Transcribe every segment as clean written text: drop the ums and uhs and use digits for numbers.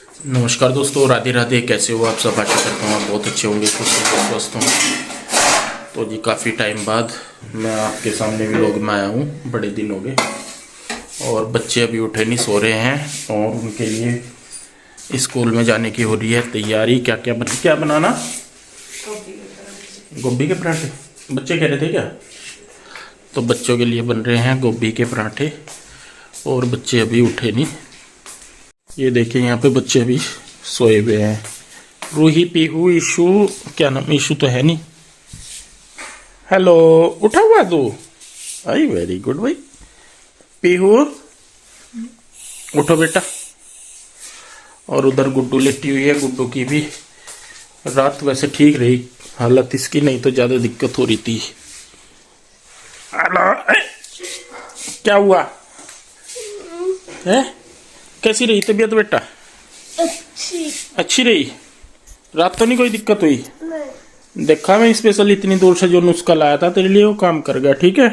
नमस्कार दोस्तों, राधे राधे। कैसे हो आप सब? आशा करता हूँ आप बहुत अच्छे होंगे, खुश होंगे, स्वस्थ होंगे। तो जी काफ़ी टाइम बाद मैं आपके सामने व्लॉग में आया हूँ, बड़े दिन हो गए। और बच्चे अभी उठे नहीं, सो रहे हैं और उनके लिए स्कूल में जाने की हो रही है तैयारी। क्या बनाना? गोभी के पराठे बच्चे कह रहे थे क्या? तो बच्चों के लिए बन रहे हैं गोभी के पराठे और बच्चे अभी उठे नहीं। ये देखिए यहाँ पे बच्चे अभी सोए हुए हैं। रूही, पीहू, ईशू, क्या नाम? ईशू तो है नहीं। हेलो, उठा हुआ तू? आई वेरी गुड भाई। पीहू उठो बेटा। और उधर गुड्डू लेटी हुई है। गुड्डू की भी रात वैसे ठीक रही, हालत इसकी नहीं तो ज्यादा दिक्कत हो रही थी। हेलो, क्या हुआ है? कैसी रही तबीयत बेटा? अच्छी रही। रात तो नहीं कोई दिक्कत हुई? देखा, मैं स्पेशल इतनी दूर से जो नुस्खा लाया था तेरे लिए वो काम कर गया। ठीक है,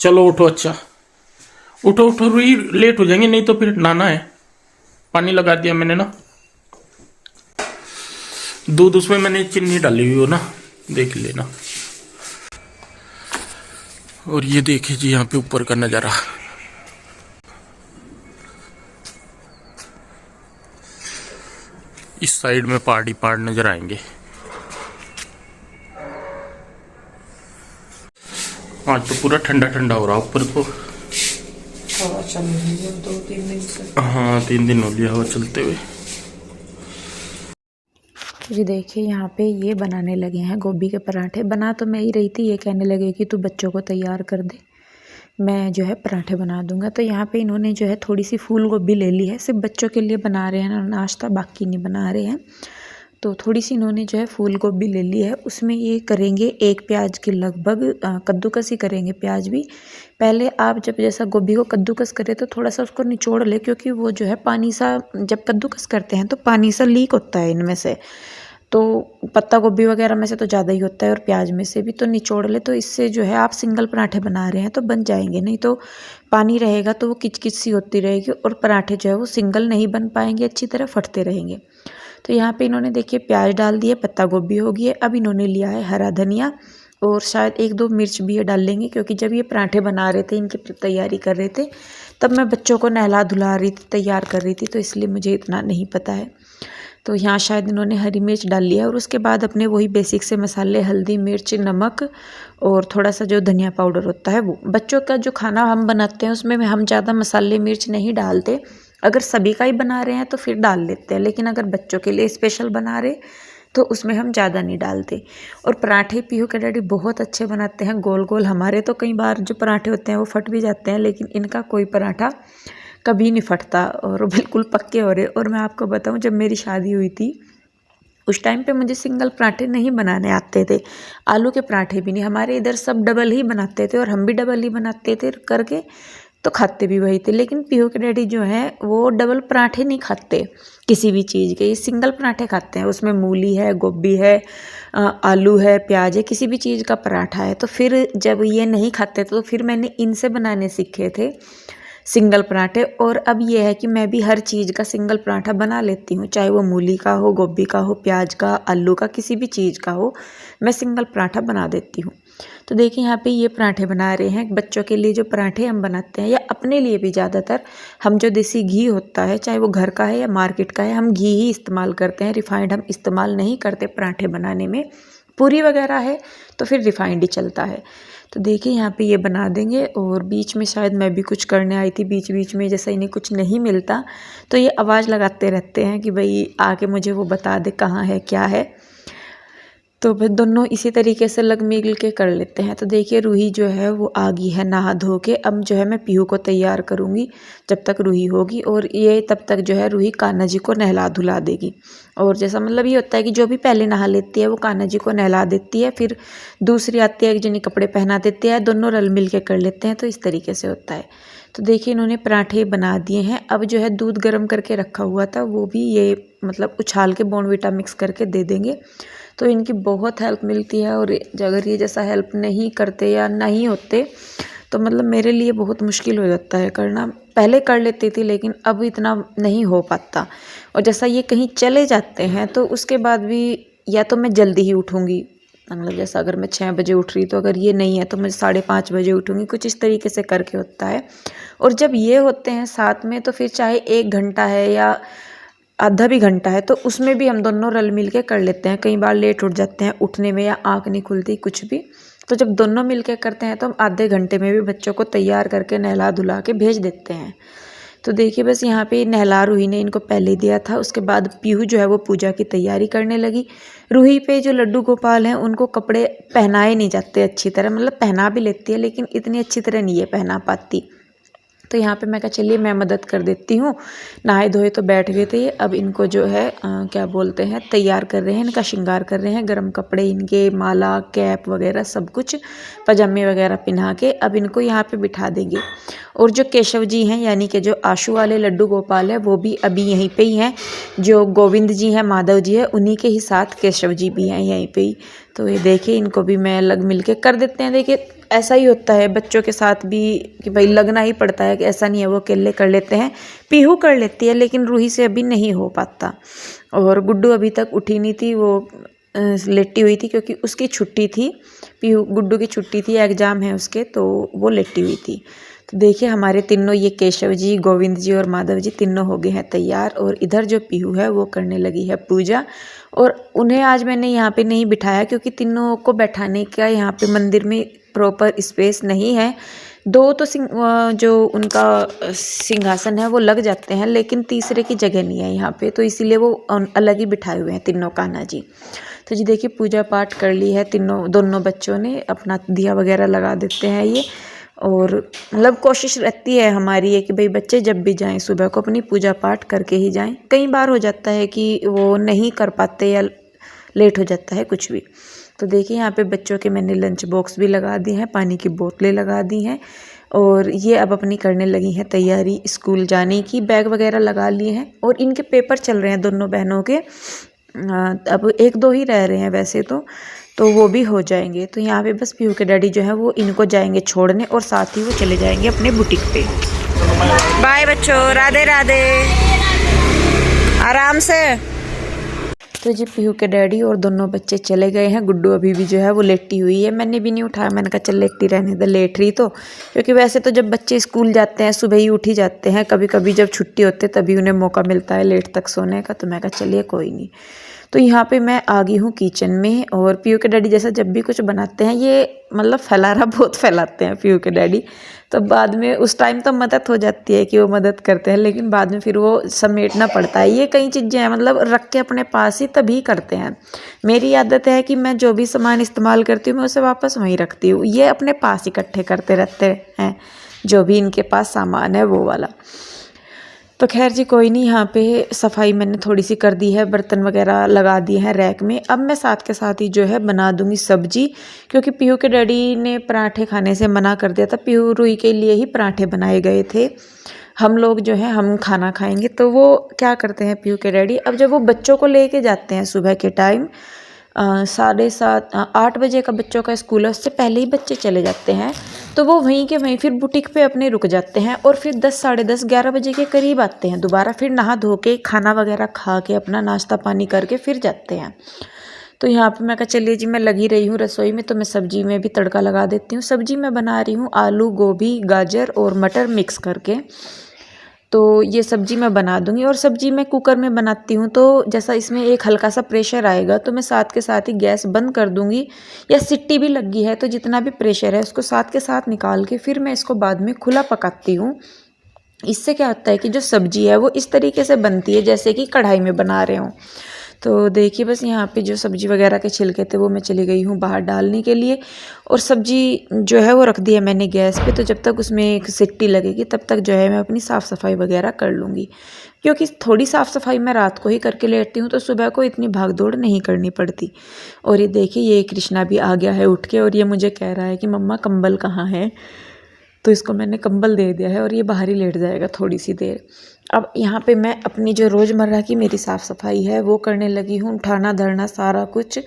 चलो उठो। अच्छा उठो उठो, रुई लेट हो जाएंगे नहीं तो फिर नहाना है। पानी लगा दिया मैंने ना, दूध उसमें मैंने चीनी डाली हुई हो ना, देख लेना। और ये देखिए जी यहाँ पे ऊपर का नजारा। इस साइड में पहाड़ी पहाड़ नजर आएंगे। आज तो पूरा ठंडा ठंडा हो रहा ऊपर तो। हवा चल रही है 2-3 दिन से। हाँ, 3 दिन हो गया हवा चलते हुए। जी देखिए यहाँ पे ये बनाने लगे हैं गोभी के पराठे। बना तो मैं ही रही थी, ये कहने लगे कि तू बच्चों को तैयार कर दे, मैं जो है पराठे बना दूंगा। तो यहाँ पे इन्होंने जो है थोड़ी सी फूल गोभी ले ली है, सिर्फ बच्चों के लिए बना रहे हैं ना नाश्ता, बाकी नहीं बना रहे हैं। तो थोड़ी सी इन्होंने जो है फूल गोभी ले ली है, उसमें ये करेंगे 1 प्याज के लगभग कद्दूकस ही करेंगे प्याज भी। पहले आप जब जैसा गोभी को कद्दूकस करें तो थोड़ा सा उसको निचोड़ ले, क्योंकि वो जो है पानी सा, जब कद्दूकस करते हैं तो पानी सा लीक होता है इनमें से। तो पत्ता गोभी वगैरह में से तो ज़्यादा ही होता है और प्याज में से भी, तो निचोड़ ले। तो इससे जो है आप सिंगल पराठे बना रहे हैं तो बन जाएंगे, नहीं तो पानी रहेगा तो वो किचकिच सी होती रहेगी और पराठे जो है वो सिंगल नहीं बन पाएंगे, अच्छी तरह फटते रहेंगे। तो यहाँ पे इन्होंने देखिए प्याज डाल दिए, पत्ता गोभी हो गई है। अब इन्होंने लिया है हरा धनिया और शायद 1-2 मिर्च भी ये डाल लेंगे, क्योंकि जब ये पराठे बना रहे थे, इनकी तैयारी कर रहे थे, तब मैं बच्चों को नहला धुला रही थी, तैयार कर रही थी, तो इसलिए मुझे इतना नहीं पता है। तो यहाँ शायद इन्होंने हरी मिर्च डाल लिया और उसके बाद अपने वही बेसिक से मसाले, हल्दी, मिर्च, नमक और थोड़ा सा जो धनिया पाउडर होता है वो। बच्चों का जो खाना हम बनाते हैं उसमें हम ज़्यादा मसाले मिर्च नहीं डालते। अगर सभी का ही बना रहे हैं तो फिर डाल लेते हैं, लेकिन अगर बच्चों के लिए स्पेशल बना रहे तो उसमें हम ज़्यादा नहीं डालते। और पराठे पीहू के डैडी बहुत अच्छे बनाते हैं, गोल गोल। हमारे तो कई बार जो पराठे होते हैं वो फट भी जाते हैं, लेकिन इनका कोई पराठा कभी नहीं फटता और बिल्कुल पक्के हो रहे। और मैं आपको बताऊं, जब मेरी शादी हुई थी उस टाइम पे मुझे सिंगल पराठे नहीं बनाने आते थे, आलू के पराठे भी नहीं। हमारे इधर सब डबल ही बनाते थे और हम भी डबल ही बनाते थे करके, तो खाते भी वही थे। लेकिन पीहू के डैडी जो हैं वो डबल पराठे नहीं खाते किसी भी चीज़ के, ये सिंगल पराठे खाते हैं। उसमें मूली है, गोभी है, आलू है, प्याज है, किसी भी चीज़ का पराठा है। तो फिर जब ये नहीं खाते तो फिर मैंने इनसे बनाने सीखे थे सिंगल पराठे। और अब ये है कि मैं भी हर चीज़ का सिंगल पराठा बना लेती हूँ, चाहे वो मूली का हो, गोभी का हो, प्याज का, आलू का, किसी भी चीज़ का हो, मैं सिंगल पराठा बना देती हूँ। तो देखिए यहाँ पे ये पराठे बना रहे हैं बच्चों के लिए। जो पराठे हम बनाते हैं या अपने लिए भी ज़्यादातर हम जो देसी घी होता है, चाहे वो घर का है या मार्केट का है, हम घी ही इस्तेमाल करते हैं, रिफाइंड हम इस्तेमाल नहीं करते पराठे बनाने में। पूरी वगैरह है तो फिर रिफाइंड ही चलता है। तो देखिए यहाँ पे ये बना देंगे। और बीच में शायद मैं भी कुछ करने आई थी, बीच बीच में जैसा इन्हें कुछ नहीं मिलता तो ये आवाज़ लगाते रहते हैं कि भाई आके मुझे वो बता दे कहाँ है क्या है। तो फिर दोनों इसी तरीके से लग मिल के कर लेते हैं। तो देखिए रूही जो है वो आ गई है नहा धो के। अब जो है मैं पीहू को तैयार करूँगी जब तक रूही होगी, और ये तब तक जो है रूही कान्हा जी को नहला धुला देगी। और जैसा मतलब ये होता है कि जो भी पहले नहा लेती है वो कान्हा जी को नहला देती है, फिर दूसरी आती है एक जनी कपड़े पहना देती है, दोनों रल मिल के कर लेते हैं। तो इस तरीके से होता है। तो देखिए इन्होंने पराठे बना दिए हैं। अब जो है दूध गर्म करके रखा हुआ था वो भी ये मतलब उछाल के बॉर्नवीटा मिक्स करके दे देंगे, तो इनकी बहुत हेल्प मिलती है। और अगर ये जैसा हेल्प नहीं करते या नहीं होते तो मतलब मेरे लिए बहुत मुश्किल हो जाता है करना। पहले कर लेती थी लेकिन अब इतना नहीं हो पाता। और जैसा ये कहीं चले जाते हैं तो उसके बाद भी या तो मैं जल्दी ही उठूँगी, मतलब जैसा अगर मैं 6 बजे उठ रही तो अगर ये नहीं है तो मैं 5:30 बजे उठूँगी, कुछ इस तरीके से करके होता है। और जब ये होते हैं साथ में तो फिर चाहे 1 घंटा है या आधा भी घंटा है तो उसमें भी हम दोनों रल मिल के कर लेते हैं। कई बार लेट उठ जाते हैं उठने में या आँख नहीं खुलती कुछ भी, तो जब दोनों मिल के करते हैं तो हम आधे घंटे में भी बच्चों को तैयार करके नहला धुला के भेज देते हैं। तो देखिए बस यहाँ पे नहला रूही ने इनको पहले दिया था, उसके बाद पीहू जो है वो पूजा की तैयारी करने लगी। रूही पे जो लड्डू गोपाल हैं उनको कपड़े पहनाए नहीं जाते अच्छी तरह, मतलब पहना भी लेती है लेकिन इतनी अच्छी तरह नहीं है पहना पाती। तो यहाँ पे मैं कहा चलिए मैं मदद कर देती हूँ। नहाए धोए तो बैठ गए थे, अब इनको जो है क्या बोलते हैं तैयार कर रहे हैं, इनका श्रृंगार कर रहे हैं। गर्म कपड़े इनके, माला, कैप वगैरह सब कुछ, पजामे वगैरह पहना के अब इनको यहाँ पे बिठा देंगे। और जो केशव जी हैं यानी कि जो आशू वाले लड्डू गोपाल है वो भी अभी यहीं पे ही हैं। जो गोविंद जी हैं, माधव जी है, उन्हीं के ही साथ केशव जी भी हैं यहीं पे ही। तो ये देखिए इनको भी मैं लग मिल के कर देते हैं। देखिए ऐसा ही होता है बच्चों के साथ भी कि भाई लगना ही पड़ता है, कि ऐसा नहीं है वो अकेले कर लेते हैं। पीहू कर लेती है लेकिन रूही से अभी नहीं हो पाता। और गुड्डू अभी तक उठी नहीं थी, वो लेटी हुई थी क्योंकि उसकी छुट्टी थी। पीहू गुड्डू की छुट्टी थी, एग्ज़ाम है उसके, तो वो लेटी हुई थी। तो देखिए हमारे तीनों, ये केशव जी, गोविंद जी और माधव जी, तीनों हो गए हैं तैयार। और इधर जो पीहू है वो करने लगी है पूजा। और उन्हें आज मैंने यहाँ पे नहीं बिठाया क्योंकि तीनों को बैठाने का यहाँ पे मंदिर में प्रॉपर स्पेस नहीं है। 2 तो जो उनका सिंहासन है वो लग जाते हैं लेकिन तीसरे की जगह नहीं है यहाँ पे, तो इसीलिए वो अलग ही बिठाए हुए हैं तीनों कान्हा जी। तो जी देखिए पूजा पाठ कर ली है दोनों बच्चों ने, अपना दिया वगैरह लगा देते हैं ये। और मतलब कोशिश रहती है हमारी है कि भाई बच्चे जब भी जाएं सुबह को अपनी पूजा पाठ करके ही जाएं। कई बार हो जाता है कि वो नहीं कर पाते या लेट हो जाता है कुछ भी। तो देखिए यहाँ पे बच्चों के मैंने लंच बॉक्स भी लगा दिए हैं, पानी की बोतलें लगा दी हैं। और ये अब अपनी करने लगी हैं तैयारी स्कूल जाने की, बैग वगैरह लगा लिए हैं। और इनके पेपर चल रहे हैं दोनों बहनों के, अब 1-2 ही रह रहे हैं वैसे तो वो भी हो जाएंगे। तो यहाँ पे बस पीहू के डैडी जो है वो इनको जाएंगे छोड़ने और साथ ही वो चले जाएंगे अपने बुटीक पे। बाय बच्चों, राधे राधे, आराम से। तो जी पीहू के डैडी और दोनों बच्चे चले गए हैं। गुड्डू अभी भी जो है वो लेटी हुई है, मैंने भी नहीं उठाया, मैंने कहा चल लेटी रहने दे, लेट रही तो। क्योंकि वैसे तो जब बच्चे स्कूल जाते हैं सुबह ही उठ ही जाते हैं, कभी कभी जब छुट्टी होती है तभी उन्हें मौका मिलता है लेट तक सोने का। तो मैं कहा चलिए कोई नहीं। तो यहाँ पे मैं आ गई हूँ किचन में। और पीहू के डैडी जैसा जब भी कुछ बनाते हैं ये मतलब फैलारा बहुत फैलाते हैं पीहू के डैडी। तो बाद में उस टाइम तो मदद हो जाती है कि वो मदद करते हैं, लेकिन बाद में फिर वो समेटना पड़ता है। ये कई चीज़ें हैं मतलब रख के अपने पास ही तभी करते हैं। मेरी आदत है कि मैं जो भी सामान इस्तेमाल करती हूँ मैं उसे वापस वहीं रखती हूँ, ये अपने पास इकट्ठे करते रहते हैं जो भी इनके पास सामान है वो वाला। तो खैर जी कोई नहीं, यहाँ पे सफाई मैंने थोड़ी सी कर दी है, बर्तन वगैरह लगा दिए हैं रैक में। अब मैं साथ के साथ ही जो है बना दूंगी सब्जी, क्योंकि पीहू के डैडी ने पराठे खाने से मना कर दिया था। पीहू रूही के लिए ही पराठे बनाए गए थे, हम लोग जो है हम खाना खाएंगे। तो वो क्या करते हैं पीहू के डैडी, अब जब वो बच्चों को लेके जाते हैं सुबह के टाइम 8 बजे का बच्चों का स्कूल है, उससे पहले ही बच्चे चले जाते हैं। तो वो वहीं के वहीं फिर बुटीक पे अपने रुक जाते हैं और फिर 10, साढ़े 10, 11 बजे के करीब आते हैं दोबारा, फिर नहा धो के खाना वगैरह खा के अपना नाश्ता पानी करके फिर जाते हैं। तो यहाँ पे मैं कहा चलिए जी मैं लगी रही हूँ रसोई में, तो मैं सब्जी में भी तड़का लगा देती हूँ। सब्जी मैं बना रही हूँ आलू, गोभी, गाजर और मटर मिक्स करके। तो ये सब्जी मैं बना दूंगी। और सब्जी मैं कुकर में बनाती हूँ तो जैसा इसमें एक हल्का सा प्रेशर आएगा तो मैं साथ के साथ ही गैस बंद कर दूंगी, या सीटी भी लगी है तो जितना भी प्रेशर है उसको साथ के साथ निकाल के फिर मैं इसको बाद में खुला पकाती हूँ। इससे क्या होता है कि जो सब्जी है वो इस तरीके से बनती है जैसे कि कढ़ाई में बना रहे हों। तो देखिए बस यहाँ पे जो सब्जी वगैरह के छिलके थे वो मैं चली गई हूँ बाहर डालने के लिए। और सब्जी जो है वो रख दी है मैंने गैस पे, तो जब तक उसमें एक सीटी लगेगी तब तक जो है मैं अपनी साफ़ सफाई वगैरह कर लूँगी, क्योंकि थोड़ी साफ़ सफाई मैं रात को ही करके लेटती हूँ तो सुबह को इतनी भाग दौड़ नहीं करनी पड़ती। और ये देखिए ये कृष्णा भी आ गया है उठ के, और ये मुझे कह रहा है कि मम्मा कंबल कहाँ है। तो इसको मैंने कंबल दे दिया है और ये बाहर ही लेट जाएगा थोड़ी सी देर। अब यहाँ पे मैं अपनी जो रोज़मर्रा की मेरी साफ़ सफाई है वो करने लगी हूँ, उठाना धरना सारा कुछ।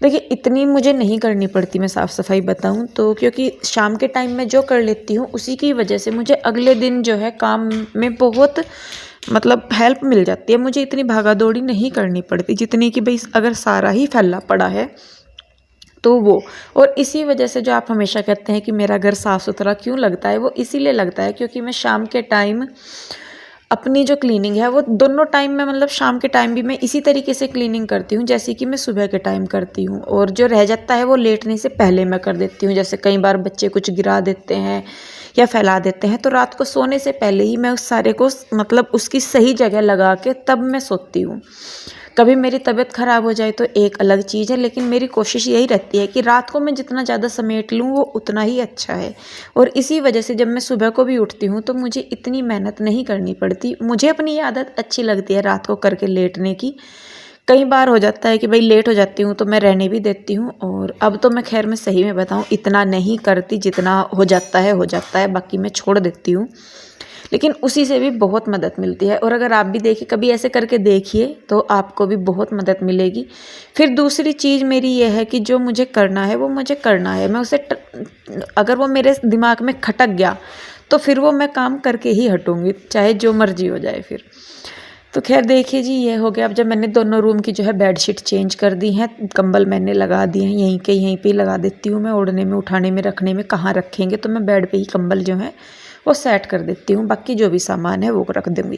देखिए इतनी मुझे नहीं करनी पड़ती, मैं साफ़ सफाई बताऊँ तो, क्योंकि शाम के टाइम में जो कर लेती हूँ उसी की वजह से मुझे अगले दिन जो है काम में बहुत मतलब हेल्प मिल जाती है। मुझे इतनी भागा दौड़ी नहीं करनी पड़ती जितनी कि भाई अगर सारा ही फैला पड़ा है तो वो। और इसी वजह से जो आप हमेशा कहते हैं कि मेरा घर साफ़ सुथरा क्यों लगता है, वो इसीलिए लगता है क्योंकि मैं शाम के टाइम अपनी जो क्लीनिंग है वो दोनों टाइम में, मतलब शाम के टाइम भी मैं इसी तरीके से क्लीनिंग करती हूँ जैसे कि मैं सुबह के टाइम करती हूँ। और जो रह जाता है वो लेटने से पहले मैं कर देती हूँ। जैसे कई बार बच्चे कुछ गिरा देते हैं या फैला देते हैं तो रात को सोने से पहले ही मैं उस सारे को मतलब उसकी सही जगह लगा के तब मैं सोती हूँ। कभी मेरी तबीयत ख़राब हो जाए तो एक अलग चीज़ है, लेकिन मेरी कोशिश यही रहती है कि रात को मैं जितना ज़्यादा समेट लूँ वो उतना ही अच्छा है। और इसी वजह से जब मैं सुबह को भी उठती हूँ तो मुझे इतनी मेहनत नहीं करनी पड़ती। मुझे अपनी ये आदत अच्छी लगती है रात को करके लेटने की। कई बार हो जाता है कि भाई लेट हो जाती हूँ तो मैं रहने भी देती हूँ। और अब तो मैं खैर मैं सही में बताऊँ इतना नहीं करती, जितना हो जाता है, बाकी मैं छोड़ देती हूँ। लेकिन उसी से भी बहुत मदद मिलती है। और अगर आप भी देखिए, कभी ऐसे करके देखिए तो आपको भी बहुत मदद मिलेगी। फिर दूसरी चीज़ मेरी ये है कि जो मुझे करना है वो मुझे करना है। मैं उसे अगर वो मेरे दिमाग में खटक गया तो फिर वो मैं काम करके ही हटूँगी, चाहे जो मर्जी हो जाए फिर। तो खैर देखिए जी, ये हो गया। अब जब मैंने दोनों रूम की जो है बेडशीट चेंज कर दी हैं, कंबल मैंने लगा दिए हैं, यहीं पे ही लगा देती हूँ मैं। ओढ़ने में, उठाने में, रखने में कहाँ रखेंगे, तो मैं बेड पे ही कंबल जो है वो सेट कर देती हूँ। बाकी जो भी सामान है वो रख दूँगी।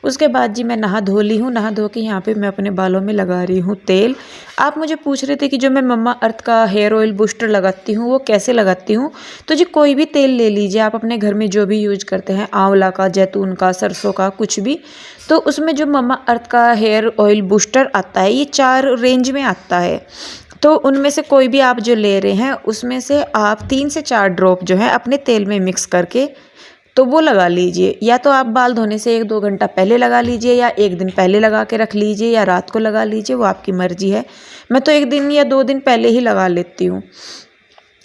उसके बाद जी मैं नहा धो ली हूँ। नहा धो के यहाँ पे मैं अपने बालों में लगा रही हूँ तेल। आप मुझे पूछ रहे थे कि जो मैं मम्मा अर्थ का हेयर ऑयल बूस्टर लगाती हूँ वो कैसे लगाती हूँ। तो जी कोई भी तेल ले लीजिए आप अपने घर में जो भी यूज करते हैं, आंवला का, जैतून का, सरसों का, कुछ भी। तो उसमें जो मम्मा अर्थ का हेयर ऑयल बूस्टर आता है ये 4 रेंज में आता है। तो उनमें से कोई भी आप जो ले रहे हैं उसमें से आप 3 से 4 ड्रॉप जो है अपने तेल में मिक्स करके तो वो लगा लीजिए। या तो आप बाल धोने से 1-2 घंटा पहले लगा लीजिए, या 1 दिन पहले लगा के रख लीजिए, या रात को लगा लीजिए, वो आपकी मर्जी है। मैं तो 1 दिन या 2 दिन पहले ही लगा लेती हूँ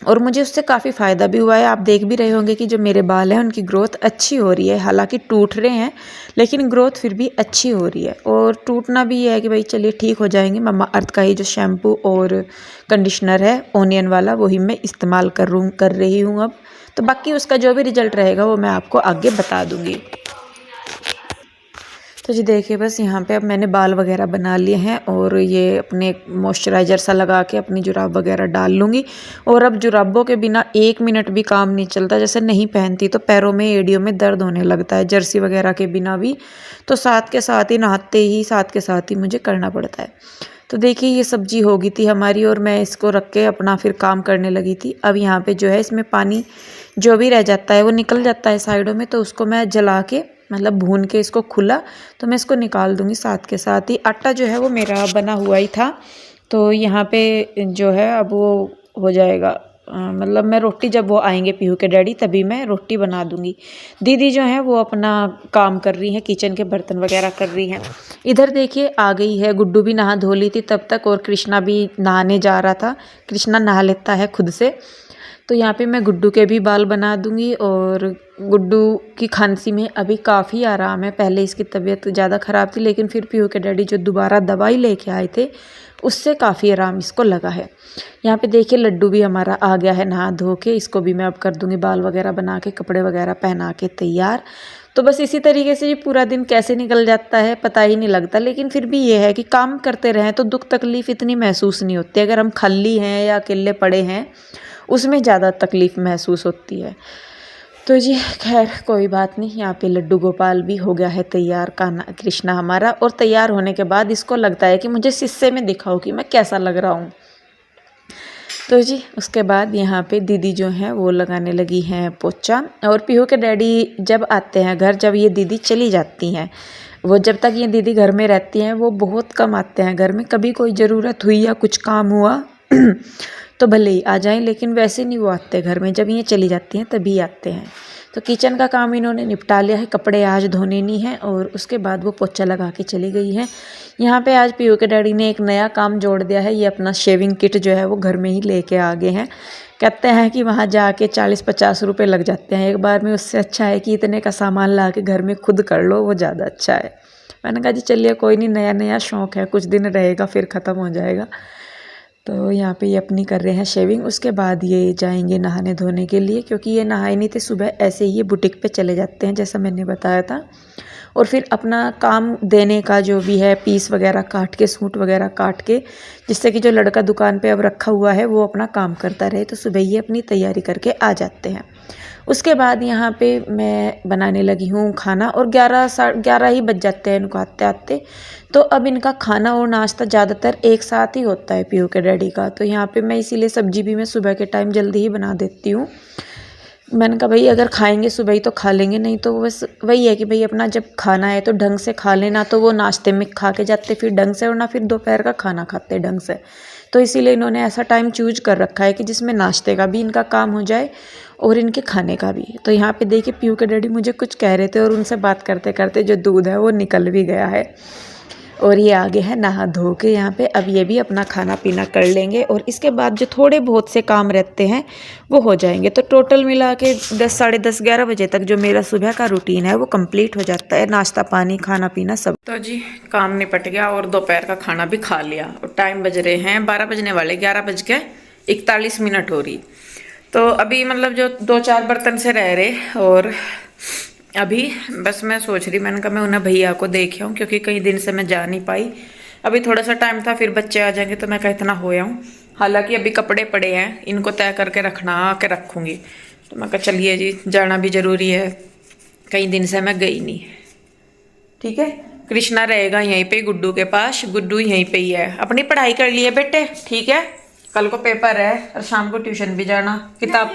और मुझे उससे काफ़ी फ़ायदा भी हुआ है। आप देख भी रहे होंगे कि जो मेरे बाल हैं उनकी ग्रोथ अच्छी हो रही है। हालांकि टूट रहे हैं लेकिन ग्रोथ फिर भी अच्छी हो रही है। और टूटना भी ये है कि भाई चलिए ठीक हो जाएंगे। मम्मा अर्थ का ही जो शैम्पू और कंडीशनर है ओनियन वाला, वही मैं इस्तेमाल कर रही हूँ अब। तो बाकी उसका जो भी रिजल्ट रहेगा वो मैं आपको आगे बता दूँगी। तो जी देखिए बस यहाँ पे अब मैंने बाल वगैरह बना लिए हैं और ये अपने मॉइस्चराइज़र सा लगा के अपनी जुराब वगैरह डाल लूँगी। और अब जुराबों के बिना 1 मिनट भी काम नहीं चलता। जैसे नहीं पहनती तो पैरों में, एड़ियों में दर्द होने लगता है, जर्सी वगैरह के बिना भी। तो साथ के साथ ही नहाते ही साथ के साथ ही मुझे करना पड़ता है। तो देखिए ये सब्जी हो गई थी हमारी और मैं इसको रख के अपना फिर काम करने लगी थी। अब यहाँ पे जो है इसमें पानी जो भी रह जाता है वो निकल जाता है साइडों में, तो उसको मैं जला के मतलब भून के इसको खुला तो मैं इसको निकाल दूँगी। साथ के साथ ही आटा जो है वो मेरा बना हुआ ही था, तो यहाँ पे जो है अब वो हो जाएगा। मतलब मैं रोटी, जब वो आएंगे पीहू के डैडी तभी मैं रोटी बना दूँगी। दीदी जो है वो अपना काम कर रही हैं, किचन के बर्तन वगैरह कर रही हैं। इधर देखिए आ गई है, गुड्डू भी नहा धो ली थी तब तक और कृष्णा भी नहाने जा रहा था। कृष्णा नहा लेता है खुद से। तो यहाँ पे मैं गुड्डू के भी बाल बना दूँगी। और गुड्डू की खांसी में अभी काफ़ी आराम है। पहले इसकी तबीयत ज़्यादा ख़राब थी लेकिन फिर पीहू के डैडी जो दोबारा दवाई लेके आए थे उससे काफ़ी आराम इसको लगा है। यहाँ पे देखिए लड्डू भी हमारा आ गया है नहा धो के। इसको भी मैं अब कर दूँगी बाल वगैरह बना के, कपड़े वगैरह पहना के तैयार। तो बस इसी तरीके से ये पूरा दिन कैसे निकल जाता है पता ही नहीं लगता। लेकिन फिर भी ये है कि काम करते रहें तो दुख तकलीफ़ इतनी महसूस नहीं होती। अगर हम खाली हैं या अकेले पड़े हैं उसमें ज़्यादा तकलीफ़ महसूस होती है। तो जी खैर कोई बात नहीं। यहाँ पे लड्डू गोपाल भी हो गया है तैयार, कृष्णा हमारा। और तैयार होने के बाद इसको लगता है कि मुझे शीशे में दिखाओ कि मैं कैसा लग रहा हूँ। तो जी उसके बाद यहाँ पे दीदी जो है वो लगाने लगी हैं पोछा। और पीहू के डैडी जब आते हैं घर, जब ये दीदी चली जाती हैं, वो जब तक ये दीदी घर में रहती हैं वो बहुत कम आते हैं घर में। कभी कोई ज़रूरत हुई या कुछ काम हुआ तो भले ही आ जाएं, लेकिन वैसे नहीं वो आते घर में। जब ये चली जाती हैं तभी आते हैं। तो किचन का काम इन्होंने निपटा लिया है, कपड़े आज धोने नहीं है और उसके बाद वो पोछा लगा के चली गई है। यहाँ पे आज पीयू के डैडी ने एक नया काम जोड़ दिया है, ये अपना शेविंग किट जो है वो घर में ही लेके आ गए हैं। कहते हैं कि वहाँ जाके 40-50 रुपये लग जाते हैं एक बार में, उससे अच्छा है कि इतने का सामान ला के घर में खुद कर लो, वो ज़्यादा अच्छा है। मैंने कहा जी चलिए कोई नहीं, नया नया शौक़ है, कुछ दिन रहेगा फिर ख़त्म हो जाएगा। तो यहाँ पे ये अपनी कर रहे हैं शेविंग, उसके बाद ये जाएंगे नहाने धोने के लिए, क्योंकि ये नहाए नहीं थे सुबह, ऐसे ही ये बुटीक पे चले जाते हैं जैसा मैंने बताया था। और फिर अपना काम देने का जो भी है, पीस वगैरह काट के, सूट वगैरह काट के, जिससे कि जो लड़का दुकान पे अब रखा हुआ है वो अपना काम करता रहे। तो सुबह ये अपनी तैयारी करके आ जाते हैं। उसके बाद यहाँ पे मैं बनाने लगी हूँ खाना, और 11 ही बज जाते हैं इनको आते आते। तो अब इनका खाना और नाश्ता ज़्यादातर एक साथ ही होता है पीयू के डैडी का। तो यहाँ पे मैं इसीलिए सब्जी भी मैं सुबह के टाइम जल्दी ही बना देती हूँ। मैंने कहा भाई अगर खाएंगे सुबह ही तो खा लेंगे, नहीं तो बस वही है कि भाई अपना जब खाना है तो ढंग से खा लेना। तो वो नाश्ते में खा के जाते फिर ढंग से, और ना फिर दोपहर का खाना खाते ढंग से। तो इसीलिए इन्होंने ऐसा टाइम चूज कर रखा है कि जिसमें नाश्ते का भी इनका काम हो जाए और इनके खाने का भी। तो यहाँ पे देखिए पीयू के डैडी मुझे कुछ कह रहे थे और उनसे बात करते करते जो दूध है वो निकल भी गया है। और ये आगे है नहा धो के यहाँ पे। अब ये भी अपना खाना पीना कर लेंगे और इसके बाद जो थोड़े बहुत से काम रहते हैं वो हो जाएंगे। तो टोटल मिला के 10, साढ़े 10, 11 बजे तक जो मेरा सुबह का रूटीन है वो कंप्लीट हो जाता है, नाश्ता पानी खाना पीना सब। तो जी काम निपट गया और दोपहर का खाना भी खा लिया और टाइम बज रहे हैं 12 बजने वाले, 11:41 हो रही। तो अभी मतलब जो 2-4 बर्तन से रह रहे, और अभी बस मैं सोच रही, मैंने कहा मैं उन्हें भैया को देख आऊँ, क्योंकि कई दिन से मैं जा नहीं पाई। अभी थोड़ा सा टाइम था, फिर बच्चे आ जाएंगे तो मैं कहा इतना हो आऊँ। हालांकि अभी कपड़े पड़े हैं, इनको तय करके रखना, आके रखूँगी। तो मैं कहा चलिए जी, जाना भी ज़रूरी है, कई दिन से मैं गई नहीं। ठीक है, कृष्णा रहेगा यहीं पे गुड्डू के पास, गुड्डू यहीं पे ही है। अपनी पढ़ाई कर लिए बेटे, ठीक है, कल को पेपर है और शाम को ट्यूशन भी जाना। किताब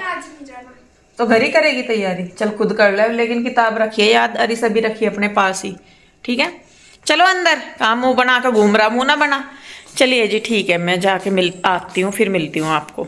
तो घर ही करेगी तैयारी, चल खुद कर ले, लेकिन किताब रखिए याद, अरी सभी रखिए अपने पास ही। ठीक है, चलो अंदर, काम मुँह बना कर घूम रहा, मुँह ना बना। चलिए जी ठीक है, मैं जाके आती हूँ, फिर मिलती हूँ आपको।